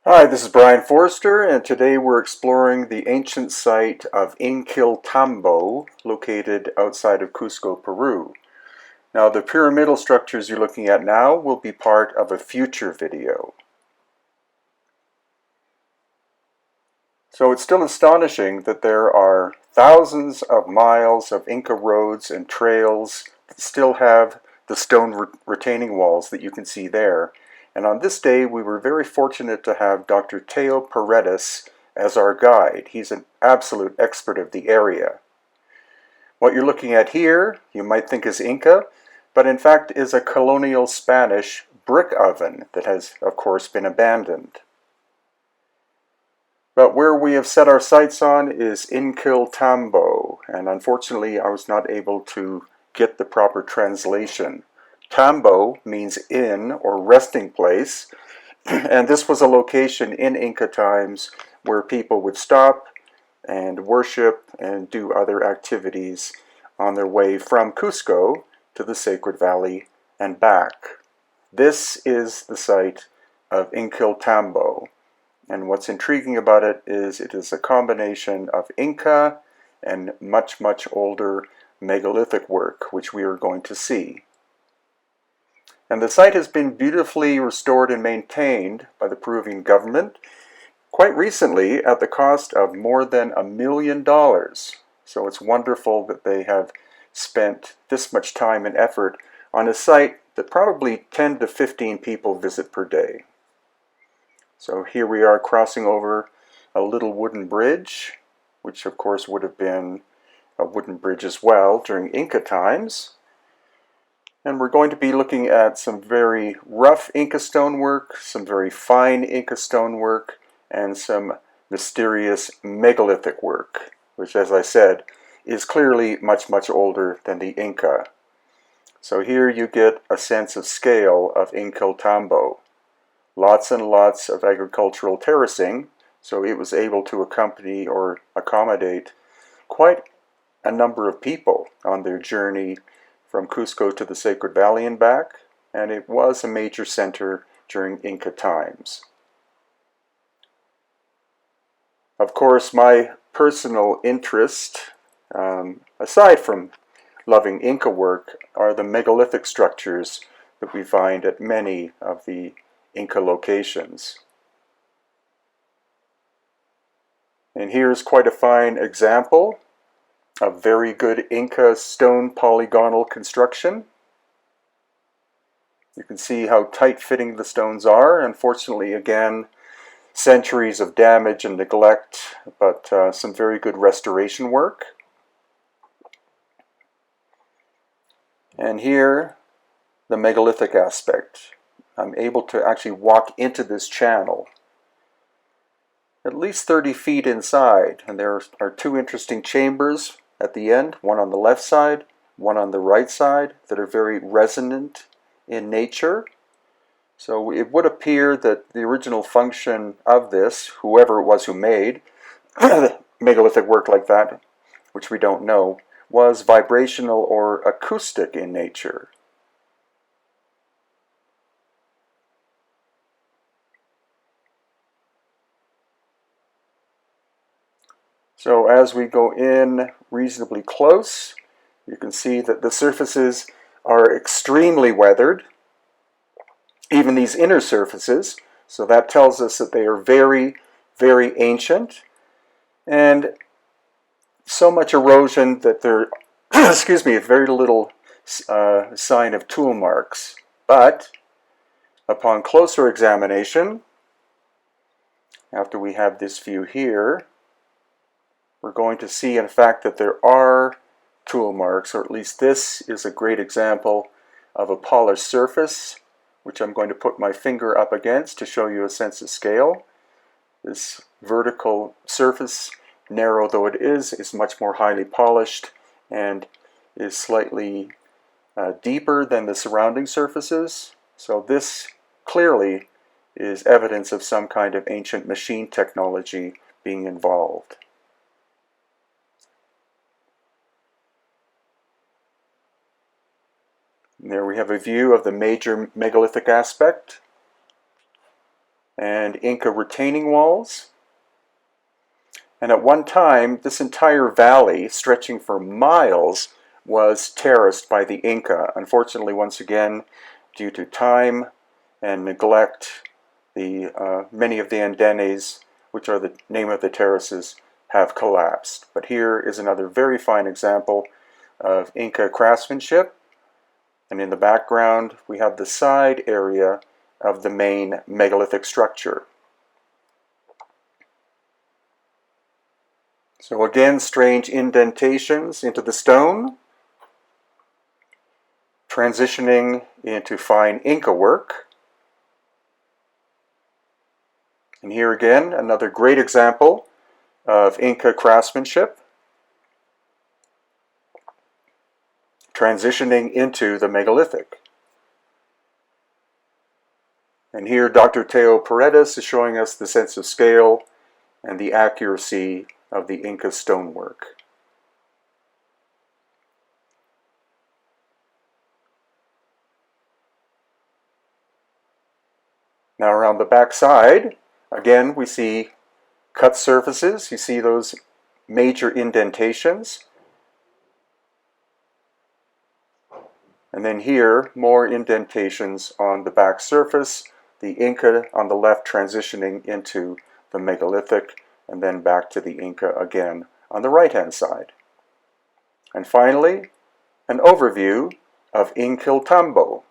Hi, this is Brian Forrester, and today we're exploring the ancient site of Inkilltambo, located outside of Cusco, Peru. Now, the pyramidal structures you're looking at now will be part of a future video. So it's still astonishing that there are thousands of miles of Inca roads and trails that still have the stone retaining walls that you can see there. And on this day, we were very fortunate to have Dr. Teo Paredes as our guide. He's an absolute expert of the area. What you're looking at here, you might think is Inca, but in fact is a colonial Spanish brick oven that has, of course, been abandoned. But where we have set our sights on is Inkilltambo, and unfortunately I was not able to get the proper translation. Tambo means inn or resting place, and this was a location in Inca times where people would stop and worship and do other activities on their way from Cusco to the Sacred Valley and back. This is the site of Inkilltambo, and what's intriguing about it is a combination of Inca and much older megalithic work, which we are going to see. And the site has been beautifully restored and maintained by the Peruvian government quite recently at the cost of more than $1 million. So it's wonderful that they have spent this much time and effort on a site that probably 10 to 15 people visit per day. So here we are crossing over a little wooden bridge, which of course would have been a wooden bridge as well during Inca times. And we're going to be looking at some very rough Inca stonework, some very fine Inca stonework, and some mysterious megalithic work, which, as I said, is clearly much older than the Inca. So here you get a sense of scale of Inkilltambo. Lots and lots of agricultural terracing, so it was able to accompany or accommodate quite a number of people on their journey from Cusco to the Sacred Valley and back, and it was a major center during Inca times. Of course, my personal interest, aside from loving Inca work, are the megalithic structures that we find at many of the Inca locations. And here's quite a fine example of very good Inca stone polygonal construction. You can see how tight-fitting the stones are. Unfortunately, again, centuries of damage and neglect, but some very good restoration work. And here, the megalithic aspect. I'm able to actually walk into this channel at least 30 feet inside, and there are two interesting chambers at the end, one on the left side, one on the right side, that are very resonant in nature. So it would appear that the original function of this, whoever it was who made megalithic work like that, which we don't know, was vibrational or acoustic in nature. So as we go in reasonably close, you can see that the surfaces are extremely weathered, even these inner surfaces. So that tells us that they are very ancient, and so much erosion that there, excuse me, very little sign of tool marks. But upon closer examination, after we have this view here, we're going to see, in fact, that there are tool marks, or at least this is a great example of a polished surface, which I'm going to put my finger up against to show you a sense of scale. This vertical surface, narrow though it is much more highly polished and is slightly deeper than the surrounding surfaces. So this clearly is evidence of some kind of ancient machine technology being involved. And there we have a view of the major megalithic aspect. and Inca retaining walls. And at one time, this entire valley, stretching for miles, was terraced by the Inca. Unfortunately, once again, due to time and neglect, many of the andenes, which are the name of the terraces, have collapsed. But here is another very fine example of Inca craftsmanship. And in the background, we have the side area of the main megalithic structure. So again, strange indentations into the stone, transitioning into fine Inca work. And here again, another great example of Inca craftsmanship, transitioning into the megalithic. And here Dr. Teo Paredes is showing us the sense of scale and the accuracy of the Inca stonework. Now around the back side, again we see cut surfaces. You see those major indentations. And then here, more indentations on the back surface, the Inca on the left transitioning into the megalithic, and then back to the Inca again on the right-hand side. And finally, an overview of Inkilltambo.